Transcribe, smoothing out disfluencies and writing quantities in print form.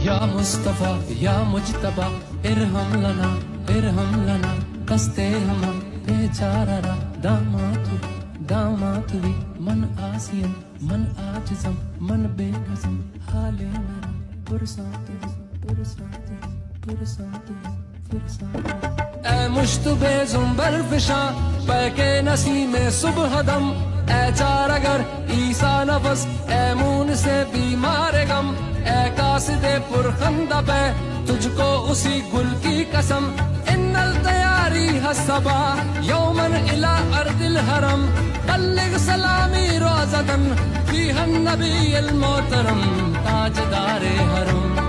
یا مصطفیٰ یا مجتبیٰ ارحم لنا قصد ہم بیچارہ داماتوی من آسین من آجزم من بے قسم حال میرا پرسات اے مشتبہ زنبر فشاں پیک نسیم صبح دم اے چار اگر عیسیٰ نفس اے مون سے بیمار غم اے قاصد پرخندہ پہ تجھ کو اسی گل کی قسم ان التیاری حسبا یومن الى ارض الحرم بلغ سلامی روزتن فیہا النبی المحترم تاجدار حرم